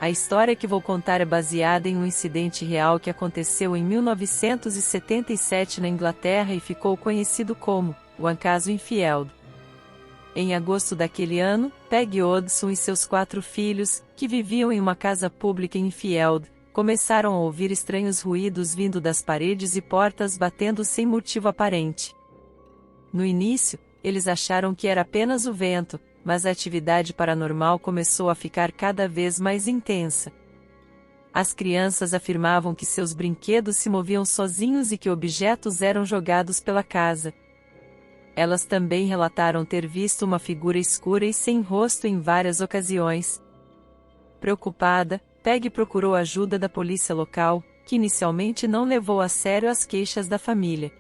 A história que vou contar é baseada em um incidente real que aconteceu em 1977 na Inglaterra e ficou conhecido como o Caso Enfield. Em agosto daquele ano, Peggy Odson e seus 4 filhos, que viviam em uma casa pública em Enfield, começaram a ouvir estranhos ruídos vindo das paredes e portas batendo sem motivo aparente. No início, eles acharam que era apenas o vento, mas a atividade paranormal começou a ficar cada vez mais intensa. As crianças afirmavam que seus brinquedos se moviam sozinhos e que objetos eram jogados pela casa. Elas também relataram ter visto uma figura escura e sem rosto em várias ocasiões. Preocupada, Peggy procurou ajuda da polícia local, que inicialmente não levou a sério as queixas da família.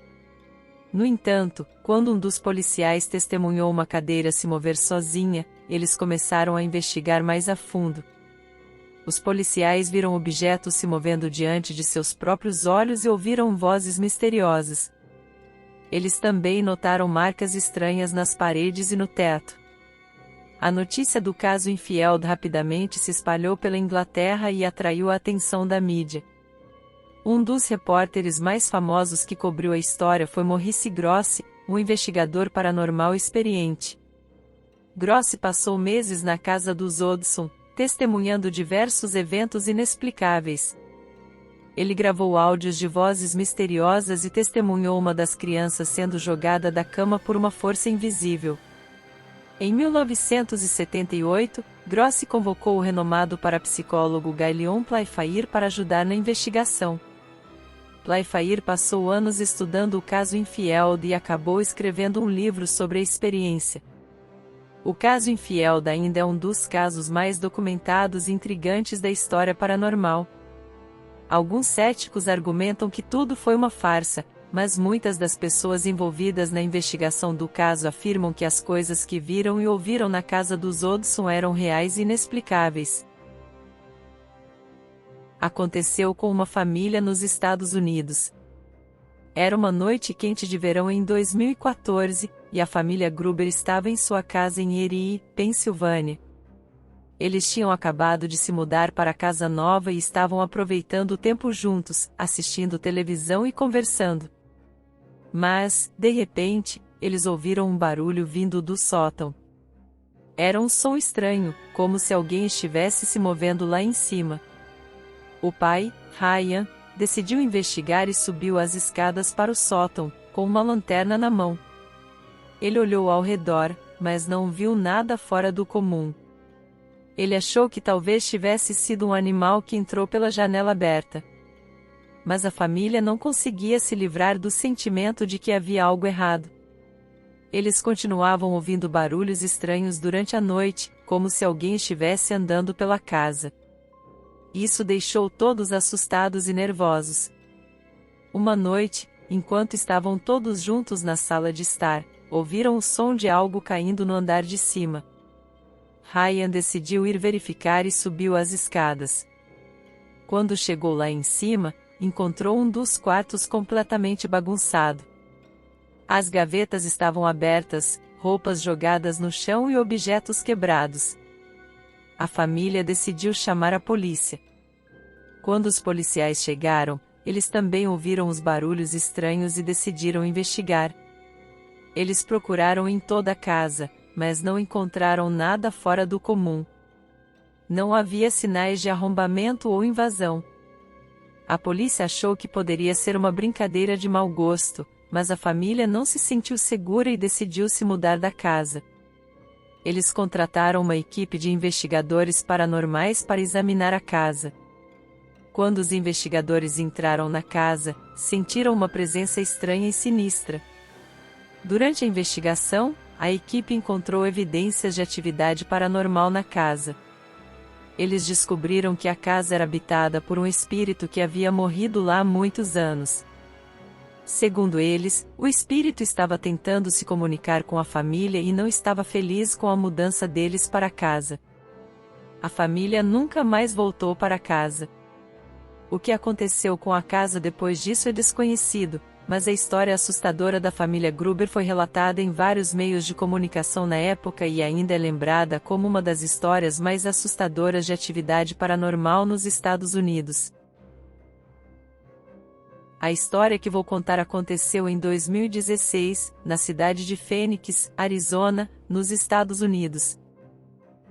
No entanto, quando um dos policiais testemunhou uma cadeira se mover sozinha, eles começaram a investigar mais a fundo. Os policiais viram objetos se movendo diante de seus próprios olhos e ouviram vozes misteriosas. Eles também notaram marcas estranhas nas paredes e no teto. A notícia do caso Enfield rapidamente se espalhou pela Inglaterra e atraiu a atenção da mídia. Um dos repórteres mais famosos que cobriu a história foi Maurice Grossi, um investigador paranormal experiente. Grossi passou meses na casa dos Odson, testemunhando diversos eventos inexplicáveis. Ele gravou áudios de vozes misteriosas e testemunhou uma das crianças sendo jogada da cama por uma força invisível. Em 1978, Grossi convocou o renomado parapsicólogo Guy Playfair para ajudar na investigação. Playfair passou anos estudando o caso Enfield e acabou escrevendo um livro sobre a experiência. O caso Enfield ainda é um dos casos mais documentados e intrigantes da história paranormal. Alguns céticos argumentam que tudo foi uma farsa, mas muitas das pessoas envolvidas na investigação do caso afirmam que as coisas que viram e ouviram na casa dos Odson eram reais e inexplicáveis. Aconteceu com uma família nos Estados Unidos. Era uma noite quente de verão em 2014, e a família Gruber estava em sua casa em Erie, Pensilvânia. Eles tinham acabado de se mudar para a casa nova e estavam aproveitando o tempo juntos, assistindo televisão e conversando. Mas, de repente, eles ouviram um barulho vindo do sótão. Era um som estranho, como se alguém estivesse se movendo lá em cima. O pai, Ryan, decidiu investigar e subiu as escadas para o sótão, com uma lanterna na mão. Ele olhou ao redor, mas não viu nada fora do comum. Ele achou que talvez tivesse sido um animal que entrou pela janela aberta. Mas a família não conseguia se livrar do sentimento de que havia algo errado. Eles continuavam ouvindo barulhos estranhos durante a noite, como se alguém estivesse andando pela casa. Isso deixou todos assustados e nervosos. Uma noite, enquanto estavam todos juntos na sala de estar, ouviram o som de algo caindo no andar de cima. Ryan decidiu ir verificar e subiu as escadas. Quando chegou lá em cima, encontrou um dos quartos completamente bagunçado. As gavetas estavam abertas, roupas jogadas no chão e objetos quebrados. A família decidiu chamar a polícia. Quando os policiais chegaram, eles também ouviram os barulhos estranhos e decidiram investigar. Eles procuraram em toda a casa, mas não encontraram nada fora do comum. Não havia sinais de arrombamento ou invasão. A polícia achou que poderia ser uma brincadeira de mau gosto, mas a família não se sentiu segura e decidiu se mudar da casa. Eles contrataram uma equipe de investigadores paranormais para examinar a casa. Quando os investigadores entraram na casa, sentiram uma presença estranha e sinistra. Durante a investigação, a equipe encontrou evidências de atividade paranormal na casa. Eles descobriram que a casa era habitada por um espírito que havia morrido lá há muitos anos. Segundo eles, o espírito estava tentando se comunicar com a família e não estava feliz com a mudança deles para a casa. A família nunca mais voltou para casa. O que aconteceu com a casa depois disso é desconhecido, mas a história assustadora da família Gruber foi relatada em vários meios de comunicação na época e ainda é lembrada como uma das histórias mais assustadoras de atividade paranormal nos Estados Unidos. A história que vou contar aconteceu em 2016, na cidade de Phoenix, Arizona, nos Estados Unidos.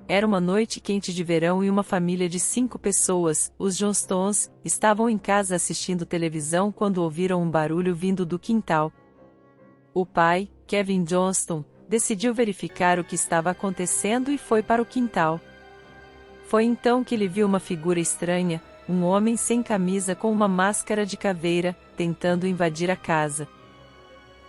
Era uma noite quente de verão e uma família de 5 pessoas, os Johnstons, estavam em casa assistindo televisão quando ouviram um barulho vindo do quintal. O pai, Kevin Johnston, decidiu verificar o que estava acontecendo e foi para o quintal. Foi então que ele viu uma figura estranha, um homem sem camisa com uma máscara de caveira, tentando invadir a casa.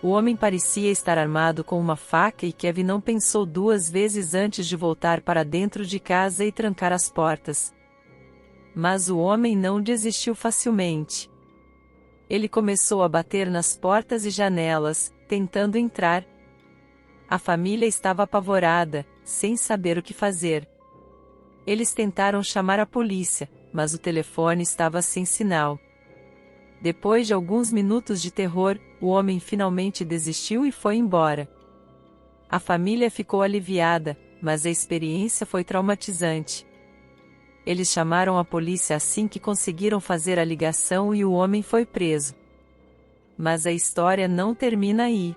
O homem parecia estar armado com uma faca e Kevin não pensou 2 vezes antes de voltar para dentro de casa e trancar as portas. Mas o homem não desistiu facilmente. Ele começou a bater nas portas e janelas, tentando entrar. A família estava apavorada, sem saber o que fazer. Eles tentaram chamar a polícia, mas o telefone estava sem sinal. Depois de alguns minutos de terror, o homem finalmente desistiu e foi embora. A família ficou aliviada, mas a experiência foi traumatizante. Eles chamaram a polícia assim que conseguiram fazer a ligação e o homem foi preso. Mas a história não termina aí.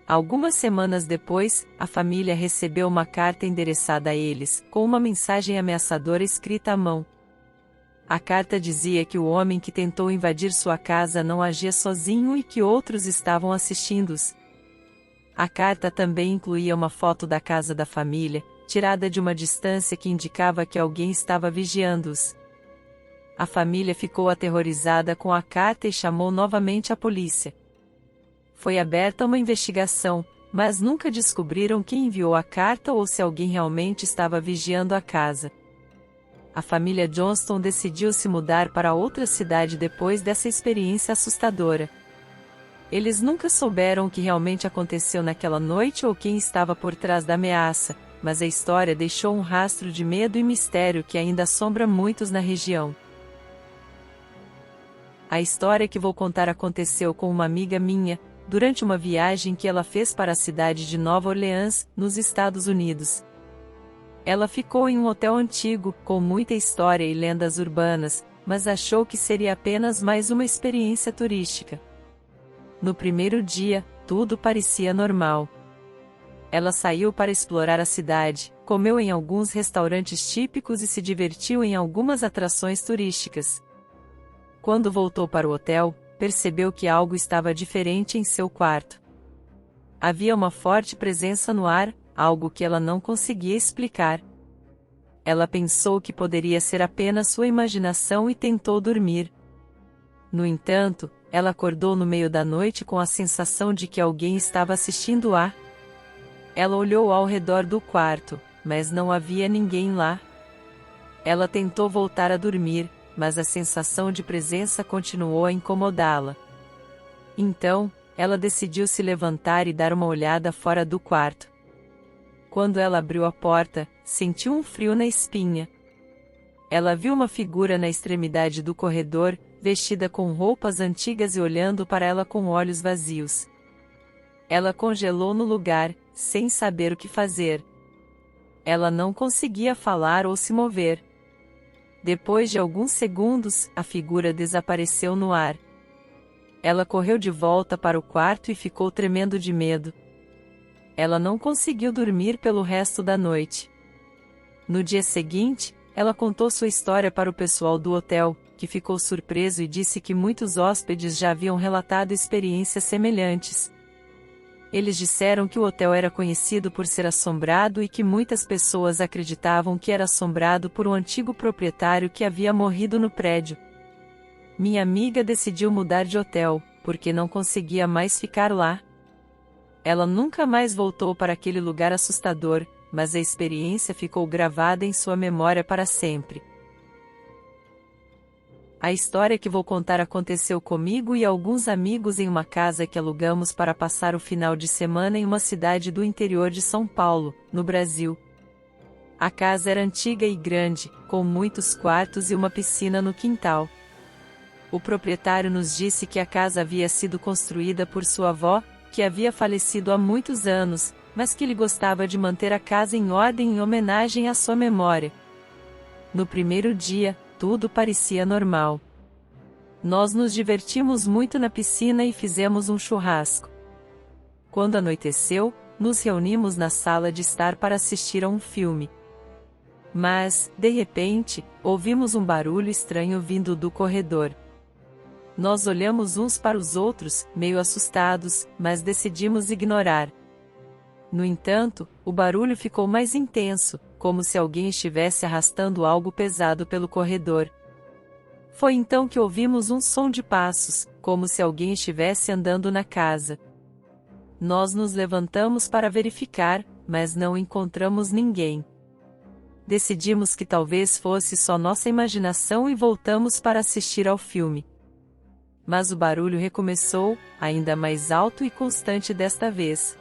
Algumas semanas depois, a família recebeu uma carta endereçada a eles, com uma mensagem ameaçadora escrita à mão. A carta dizia que o homem que tentou invadir sua casa não agia sozinho e que outros estavam assistindo-os. A carta também incluía uma foto da casa da família, tirada de uma distância que indicava que alguém estava vigiando-os. A família ficou aterrorizada com a carta e chamou novamente a polícia. Foi aberta uma investigação, mas nunca descobriram quem enviou a carta ou se alguém realmente estava vigiando a casa. A família Johnston decidiu se mudar para outra cidade depois dessa experiência assustadora. Eles nunca souberam o que realmente aconteceu naquela noite ou quem estava por trás da ameaça, mas a história deixou um rastro de medo e mistério que ainda assombra muitos na região. A história que vou contar aconteceu com uma amiga minha, durante uma viagem que ela fez para a cidade de Nova Orleans, nos Estados Unidos. Ela ficou em um hotel antigo, com muita história e lendas urbanas, mas achou que seria apenas mais uma experiência turística. No primeiro dia, tudo parecia normal. Ela saiu para explorar a cidade, comeu em alguns restaurantes típicos e se divertiu em algumas atrações turísticas. Quando voltou para o hotel, percebeu que algo estava diferente em seu quarto. Havia uma forte presença no ar, algo que ela não conseguia explicar. Ela pensou que poderia ser apenas sua imaginação e tentou dormir. No entanto, ela acordou no meio da noite com a sensação de que alguém estava assistindo a. Ela olhou ao redor do quarto, mas não havia ninguém lá. Ela tentou voltar a dormir, mas a sensação de presença continuou a incomodá-la. Então, ela decidiu se levantar e dar uma olhada fora do quarto. Quando ela abriu a porta, sentiu um frio na espinha. Ela viu uma figura na extremidade do corredor, vestida com roupas antigas e olhando para ela com olhos vazios. Ela congelou no lugar, sem saber o que fazer. Ela não conseguia falar ou se mover. Depois de alguns segundos, a figura desapareceu no ar. Ela correu de volta para o quarto e ficou tremendo de medo. Ela não conseguiu dormir pelo resto da noite. No dia seguinte, ela contou sua história para o pessoal do hotel, que ficou surpreso e disse que muitos hóspedes já haviam relatado experiências semelhantes. Eles disseram que o hotel era conhecido por ser assombrado e que muitas pessoas acreditavam que era assombrado por um antigo proprietário que havia morrido no prédio. Minha amiga decidiu mudar de hotel, porque não conseguia mais ficar lá. Ela nunca mais voltou para aquele lugar assustador, mas a experiência ficou gravada em sua memória para sempre. A história que vou contar aconteceu comigo e alguns amigos em uma casa que alugamos para passar o final de semana em uma cidade do interior de São Paulo, no Brasil. A casa era antiga e grande, com muitos quartos e uma piscina no quintal. O proprietário nos disse que a casa havia sido construída por sua avó, que havia falecido há muitos anos, mas que ele gostava de manter a casa em ordem em homenagem à sua memória. No primeiro dia, tudo parecia normal. Nós nos divertimos muito na piscina e fizemos um churrasco. Quando anoiteceu, nos reunimos na sala de estar para assistir a um filme. Mas, de repente, ouvimos um barulho estranho vindo do corredor. Nós olhamos uns para os outros, meio assustados, mas decidimos ignorar. No entanto, o barulho ficou mais intenso, como se alguém estivesse arrastando algo pesado pelo corredor. Foi então que ouvimos um som de passos, como se alguém estivesse andando na casa. Nós nos levantamos para verificar, mas não encontramos ninguém. Decidimos que talvez fosse só nossa imaginação e voltamos para assistir ao filme. Mas o barulho recomeçou, ainda mais alto e constante desta vez.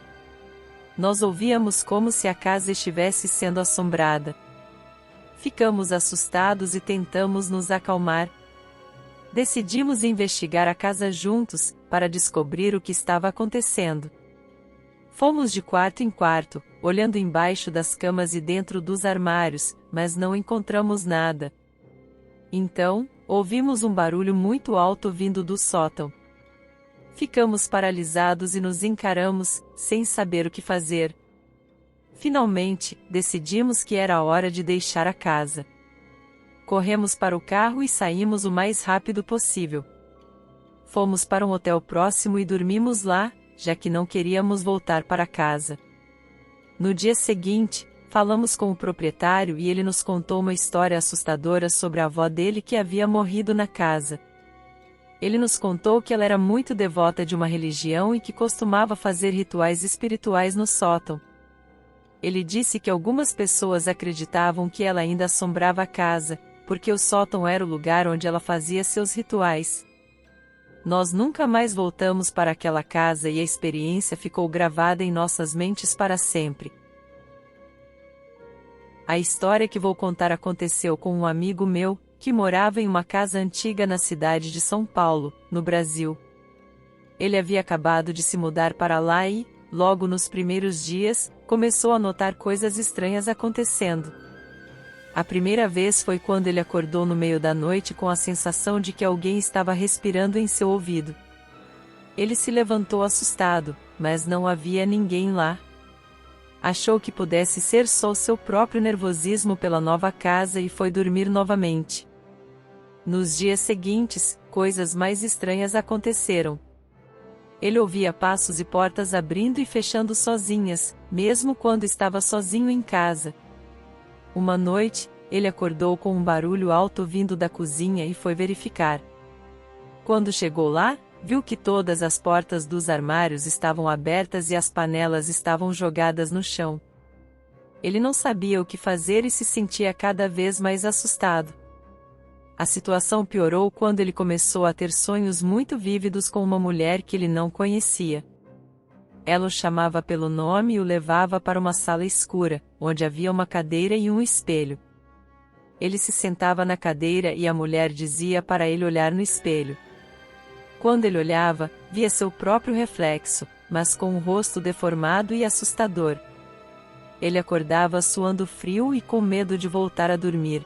Nós ouvíamos como se a casa estivesse sendo assombrada. Ficamos assustados e tentamos nos acalmar. Decidimos investigar a casa juntos, para descobrir o que estava acontecendo. Fomos de quarto em quarto, olhando embaixo das camas e dentro dos armários, mas não encontramos nada. Então, ouvimos um barulho muito alto vindo do sótão. Ficamos paralisados e nos encaramos, sem saber o que fazer. Finalmente, decidimos que era a hora de deixar a casa. Corremos para o carro e saímos o mais rápido possível. Fomos para um hotel próximo e dormimos lá, já que não queríamos voltar para casa. No dia seguinte, falamos com o proprietário e ele nos contou uma história assustadora sobre a avó dele que havia morrido na casa. Ele nos contou que ela era muito devota de uma religião e que costumava fazer rituais espirituais no sótão. Ele disse que algumas pessoas acreditavam que ela ainda assombrava a casa, porque o sótão era o lugar onde ela fazia seus rituais. Nós nunca mais voltamos para aquela casa e a experiência ficou gravada em nossas mentes para sempre. A história que vou contar aconteceu com um amigo meu, que morava em uma casa antiga na cidade de São Paulo, no Brasil. Ele havia acabado de se mudar para lá e, logo nos primeiros dias, começou a notar coisas estranhas acontecendo. A primeira vez foi quando ele acordou no meio da noite com a sensação de que alguém estava respirando em seu ouvido. Ele se levantou assustado, mas não havia ninguém lá. Achou que pudesse ser só seu próprio nervosismo pela nova casa e foi dormir novamente. Nos dias seguintes, coisas mais estranhas aconteceram. Ele ouvia passos e portas abrindo e fechando sozinhas, mesmo quando estava sozinho em casa. Uma noite, ele acordou com um barulho alto vindo da cozinha e foi verificar. Quando chegou lá, viu que todas as portas dos armários estavam abertas e as panelas estavam jogadas no chão. Ele não sabia o que fazer e se sentia cada vez mais assustado. A situação piorou quando ele começou a ter sonhos muito vívidos com uma mulher que ele não conhecia. Ela o chamava pelo nome e o levava para uma sala escura, onde havia uma cadeira e um espelho. Ele se sentava na cadeira e a mulher dizia para ele olhar no espelho. Quando ele olhava, via seu próprio reflexo, mas com o rosto deformado e assustador. Ele acordava suando frio e com medo de voltar a dormir.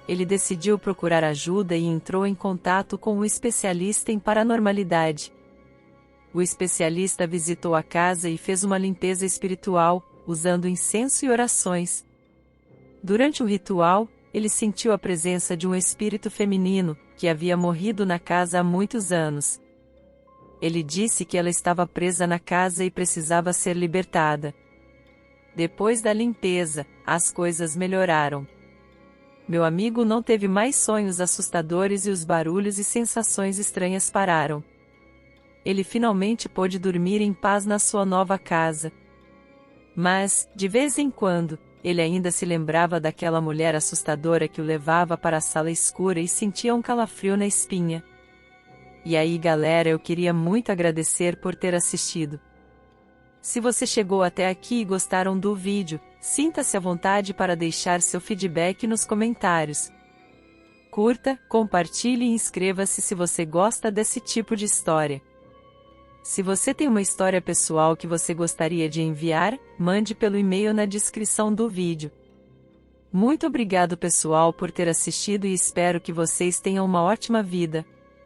Ele decidiu procurar ajuda e entrou em contato com um especialista em paranormalidade. O especialista visitou a casa e fez uma limpeza espiritual, usando incenso e orações. Durante o ritual, ele sentiu a presença de um espírito feminino, que havia morrido na casa há muitos anos. Ele disse que ela estava presa na casa e precisava ser libertada. Depois da limpeza, as coisas melhoraram. Meu amigo não teve mais sonhos assustadores e os barulhos e sensações estranhas pararam. Ele finalmente pôde dormir em paz na sua nova casa. Mas, de vez em quando, ele ainda se lembrava daquela mulher assustadora que o levava para a sala escura e sentia um calafrio na espinha. E aí, galera, eu queria muito agradecer por ter assistido. Se você chegou até aqui e gostaram do vídeo, sinta-se à vontade para deixar seu feedback nos comentários. Curta, compartilhe e inscreva-se se você gosta desse tipo de história. Se você tem uma história pessoal que você gostaria de enviar, mande pelo e-mail na descrição do vídeo. Muito obrigado pessoal por ter assistido e espero que vocês tenham uma ótima vida.